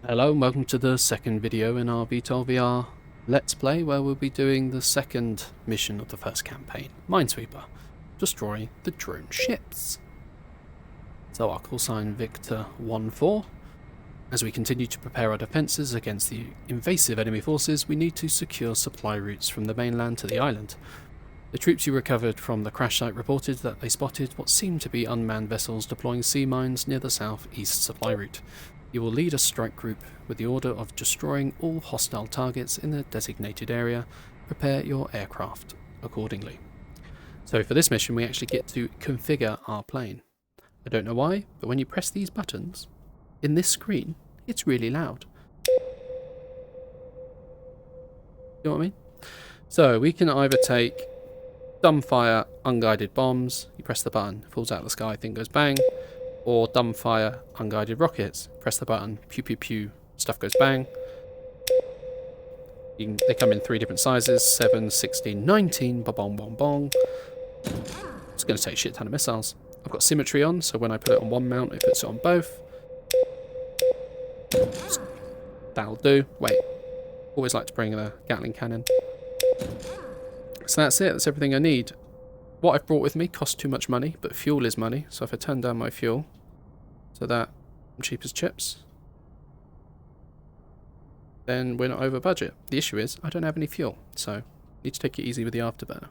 Hello and welcome to the second video in our VTOL VR Let's Play, where we'll be doing the second mission of the first campaign, Minesweeper, destroying the drone ships. So our call sign Victor 1-4. As we continue to prepare our defences against the invasive enemy forces, we need to secure supply routes from the mainland to the island. The troops you recovered from the crash site reported that they spotted what seemed to be unmanned vessels deploying sea mines near the south-east supply route. You will lead a strike group with the order of destroying all hostile targets in the designated area. Prepare your aircraft accordingly. So for this mission we actually get to configure our plane. I don't know why, but when you press these buttons, in this screen, it's really loud. You know what I mean? So we can either take dumbfire unguided bombs, you press the button, falls out of the sky, thing goes bang, or dumbfire unguided rockets. Press the button, pew pew pew, stuff goes bang. They come in three different sizes, 7, 16, 19, ba-bong bong bong. It's going to take a shit ton of missiles. I've got symmetry on, so when I put it on one mount, it puts it on both. That'll do. Wait, always like to bring the Gatling cannon. So that's it, that's everything I need. What I've brought with me costs too much money, but fuel is money, so if I turn down my fuel, so that I'm cheap as chips, then we're not over budget. The issue is, I don't have any fuel, so I need to take it easy with the afterburner.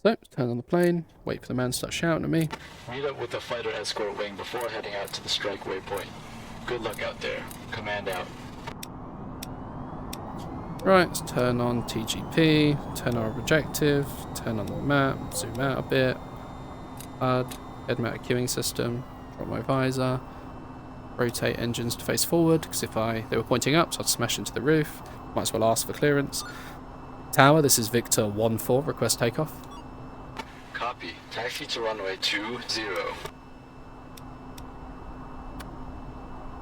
So, turn on the plane, wait for the man to start shouting at me. Meet up with the fighter escort wing before heading out to the strike waypoint. Good luck out there. Command out. Right, let's turn on TGP, turn on objective, turn on the map, zoom out a bit, HUD, head mounted queuing system, drop my visor, rotate engines to face forward, because if they were pointing up, so I'd smash into the roof. Might as well ask for clearance. Tower, this is Victor 1-4, request takeoff. Copy. Taxi to runway 20.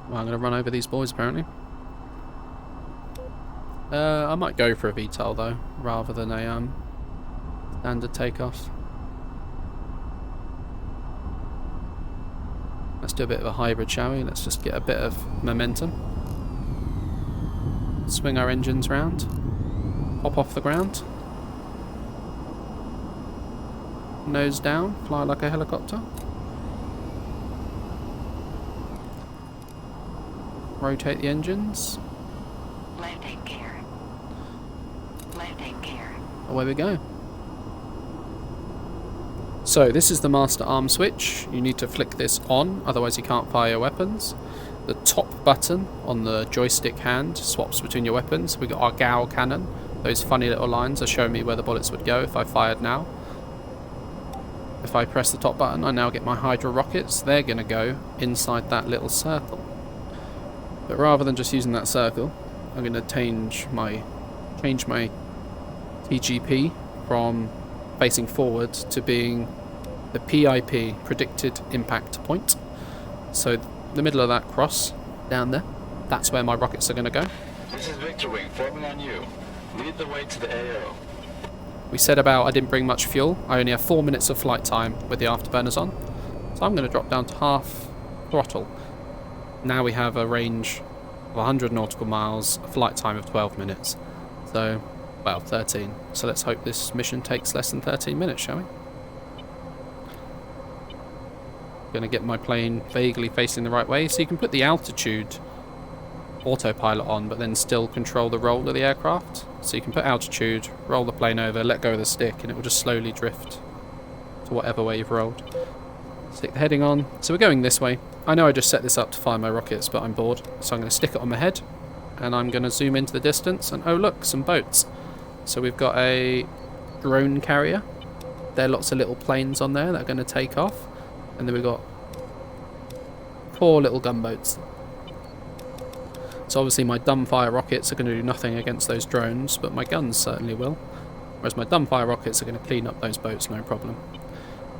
Well, I'm going to run over these boys apparently. I might go for a VTOL though, rather than a standard takeoff. Let's do a bit of a hybrid, shall we? Let's just get a bit of momentum. Swing our engines round. Hop off the ground. Nose down, fly like a helicopter. Rotate the engines. Landing gear. Landing gear. Away we go. So this is the master arm switch. You need to flick this on, otherwise you can't fire your weapons. The top button on the joystick hand swaps between your weapons. We've got our Gao cannon. Those funny little lines are showing me where the bullets would go if I fired now. If I press the top button, I now get my Hydra rockets. They're going to go inside that little circle. But rather than just using that circle, I'm going to change my TGP from facing forward to being the PIP, predicted impact point. So the middle of that cross down there, that's where my rockets are going to go. This is Victor Wing, forming on you. Lead the way to the AO. We said about I didn't bring much fuel. I only have 4 minutes of flight time with the afterburners on. So I'm going to drop down to half throttle. Now we have a range of 100 nautical miles, a flight time of 12 minutes. So, well, 13. So let's hope this mission takes less than 13 minutes, shall we? Going to get my plane vaguely facing the right way. So you can put the altitude autopilot on, but then still control the roll of the aircraft. So you can put altitude, roll the plane over, let go of the stick, and it will just slowly drift to whatever way you've rolled. Stick the heading on. So we're going this way. I know I just set this up to fire my rockets, but I'm bored. So I'm going to stick it on my head, and I'm going to zoom into the distance, and oh look, some boats. So we've got a drone carrier. There are lots of little planes on there that are going to take off. And then we've got 4 little gunboats. So obviously my dumbfire rockets are going to do nothing against those drones, but my guns certainly will. Whereas my dumbfire rockets are going to clean up those boats, no problem.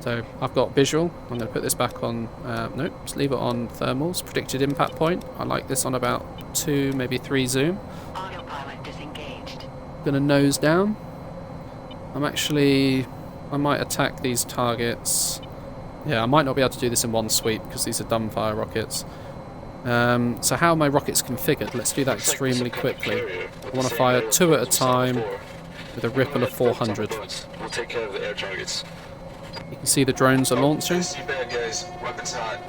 So I've got visual. I'm going to put this back on, nope, just leave it on thermals. Predicted impact point. I like this on about 2, maybe 3 zoom. Autopilot disengaged. Gonna nose down. I might attack these targets. Yeah, I might not be able to do this in one sweep because these are dumbfire rockets. So how are my rockets configured? Let's do that extremely quickly. I want to fire 2 at a time with a ripple of 400. We'll take care of the air targets. You can see the drones are launching. Bad guys. Weapons hot.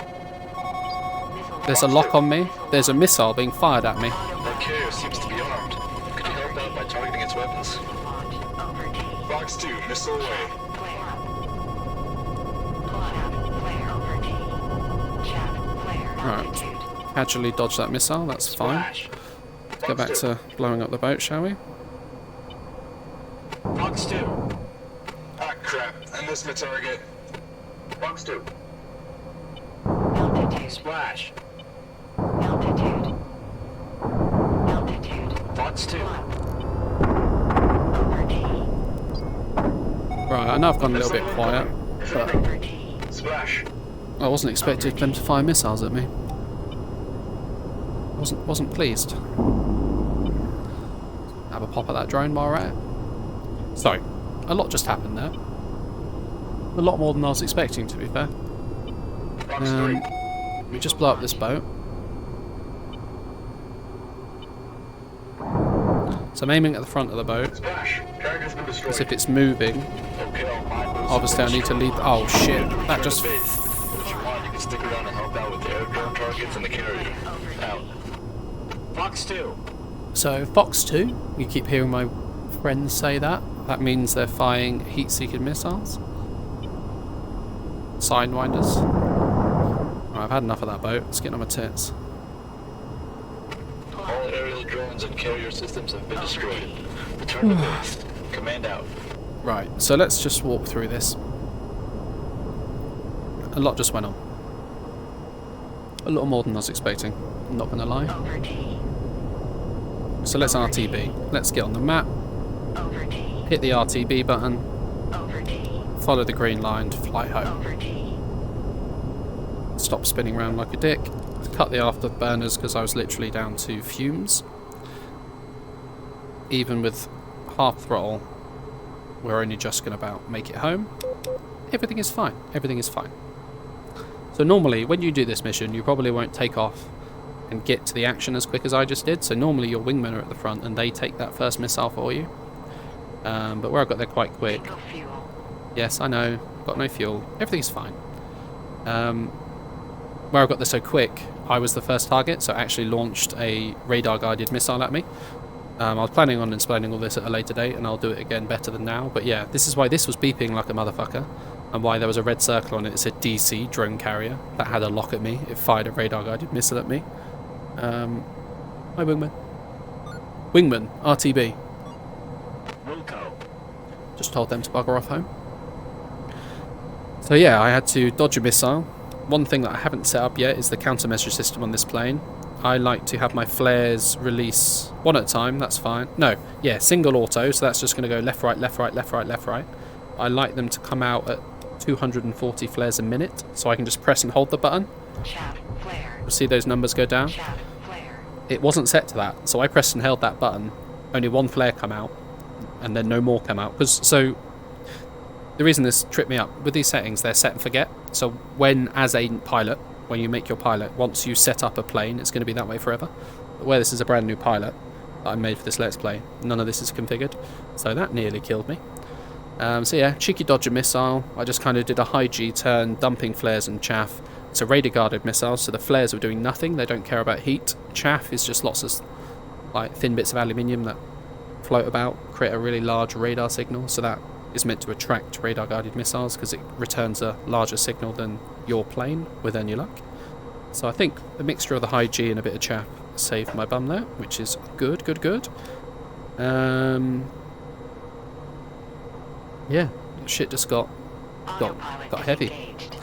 There's a lock on me. There's a missile being fired at me. That carrier seems to be armed. Could you help out by targeting its weapons? Box 2, missile away. Alright. Casually dodge that missile, that's fine. Let's go back to blowing up the boat, shall we? Box 2. Ah, crap. I missed my target. Box 2. Altitude. Splash. Altitude. Altitude. Box 2. Over T. Right, I know I've gone a little bit quiet, but Over T. Splash. I wasn't expecting them to fire missiles at me. Wasn't pleased. Have a pop at that drone while we're at it. Sorry, a lot just happened there. A lot more than I was expecting, to be fair. Box 3. We just blow up this boat. So I'm aiming at the front of the boat. Splash. Target's been destroyed. As if it's moving. Okay, I'll mine those. Obviously I need to lead... Oh shit, that just... But if you want, you can stick around and help out with the air drone targets and the carrier. Out. Box 2. So, Fox 2, you keep hearing my friends say that. That means they're firing heat-seeking missiles. Sidewinders. Right, I've had enough of that boat. Let's get on my tits. All aerial drones and carrier systems have been destroyed. Return to base. Command out. Right, so let's just walk through this. A lot just went on. A lot more than I was expecting, I'm not gonna lie. Over T. So let's RTB. Let's get on the map, Over T. hit the RTB button, Over T. follow the green line to fly home. Over T. Stop spinning around like a dick. Cut the afterburners because I was literally down to fumes. Even with half throttle, we're only just gonna about make it home. Everything is fine. Everything is fine. So normally, when you do this mission, you probably won't take off and get to the action as quick as I just did. So normally your wingmen are at the front and they take that first missile for you. But where I got there quite quick. Single fuel. Yes, I know. Got no fuel. Everything's fine. Where I got there so quick, I was the first target, so I actually launched a radar-guided missile at me. I was planning on explaining all this at a later date, and I'll do it again better than now. But yeah, this is why this was beeping like a motherfucker, and why there was a red circle on it that said DC, drone carrier, that had a lock at me. It fired a radar-guided missile at me. Hi, Wingman. Wingman, RTB. Wilco. Just told them to bugger off home. So yeah, I had to dodge a missile. One thing that I haven't set up yet is the countermeasure system on this plane. I like to have my flares release one at a time, that's fine. No, yeah, single auto, so that's just going to go left, right, left, right, left, right, left, right. I like them to come out at 240 flares a minute, so I can just press and hold the button. Chaff flare. You'll see those numbers go down. Chaff flare. It wasn't set to that, so I pressed and held that button. Only one flare come out, and then no more come out. So the reason this tripped me up, with these settings, they're set and forget. So when, as a pilot, when you make your pilot, once you set up a plane, it's going to be that way forever. But where this is a brand new pilot that I made for this Let's Play, none of this is configured. So that nearly killed me. So yeah, cheeky dodge a missile. I just kind of did a high G turn, dumping flares and chaff. It's a radar guarded missile, so the flares are doing nothing. They don't care about heat. Chaff is just lots of like thin bits of aluminium that float about, create a really large radar signal. So that is meant to attract radar guarded missiles because it returns a larger signal than your plane with any luck. So I think the mixture of the high G and a bit of chaff saved my bum there, which is good, good, good. Yeah, shit just got heavy. Disengaged.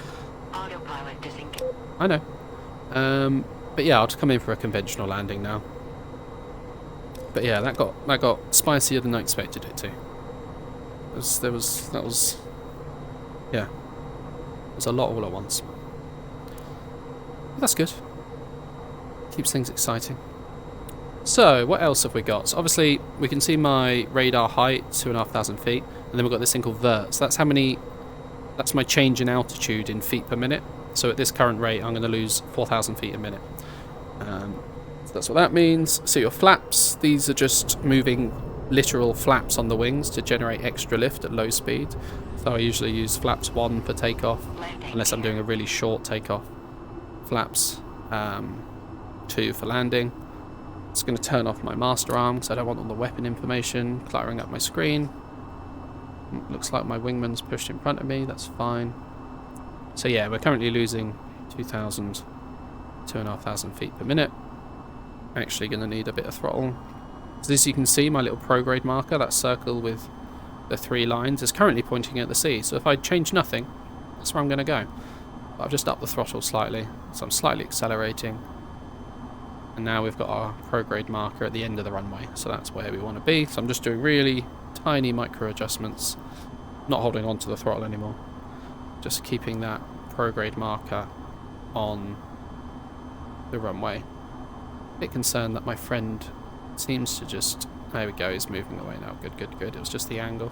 Autopilot disengaged. I know. But yeah, I'll just come in for a conventional landing now. But yeah, that got spicier than I expected it to. There was a lot all at once. But that's good. Keeps things exciting. So, what else have we got? So obviously, we can see my radar height, 2,500 feet, and then we've got this thing called vert. So that's my change in altitude in feet per minute. So at this current rate, I'm going to lose 4,000 feet a minute. So that's what that means. So your flaps, these are just moving literal flaps on the wings to generate extra lift at low speed. So I usually use flaps 1 for takeoff, unless I'm doing a really short takeoff. Flaps 2 for landing. It's going to turn off my master arm because I don't want all the weapon information cluttering up my screen. Looks like my wingman's pushed in front of me, that's fine. So yeah, we're currently losing 2,500 feet per minute. Actually going to need a bit of throttle. So as you can see, my little prograde marker, that circle with the 3 lines, is currently pointing at the sea. So if I change nothing, that's where I'm going to go. But I've just upped the throttle slightly, so I'm slightly accelerating. And now we've got our prograde marker at the end of the runway, so that's where we want to be. So I'm just doing really tiny micro adjustments, not holding on to the throttle anymore, just keeping that prograde marker on the runway. A bit concerned that my friend seems to just, there we go, he's moving away now. Good, good, good. It was just the angle.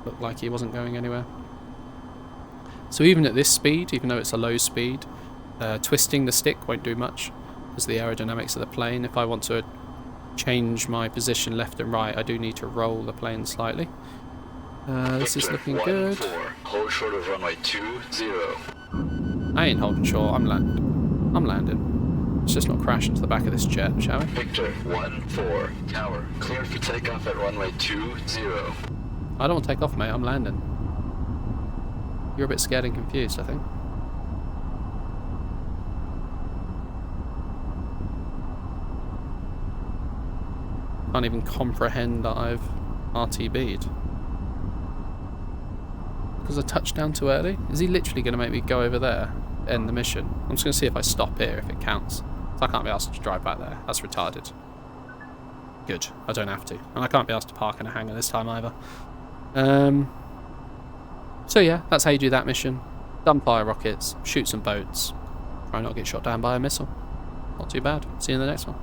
Looked like he wasn't going anywhere. So even at this speed, even though it's a low speed, twisting the stick won't do much. The aerodynamics of the plane. If I want to change my position left and right, I do need to roll the plane slightly. This is looking good. Hold short of runway 20. I ain't holding short. I'm landing. Let's just not crash into the back of this jet, shall we? Victor 1-4 tower cleared for takeoff at runway 20. I don't want to take off, mate. I'm landing. You're a bit scared and confused, I think. Can't even comprehend that I've RTB'd. Because I touched down too early? Is he literally going to make me go over there, end the mission? I'm just going to see if I stop here, if it counts. So I can't be asked to drive back there. That's retarded. Good. I don't have to. And I can't be asked to park in a hangar this time either. So yeah, that's how you do that mission. Gunfire rockets, shoot some boats. Try not to get shot down by a missile. Not too bad. See you in the next one.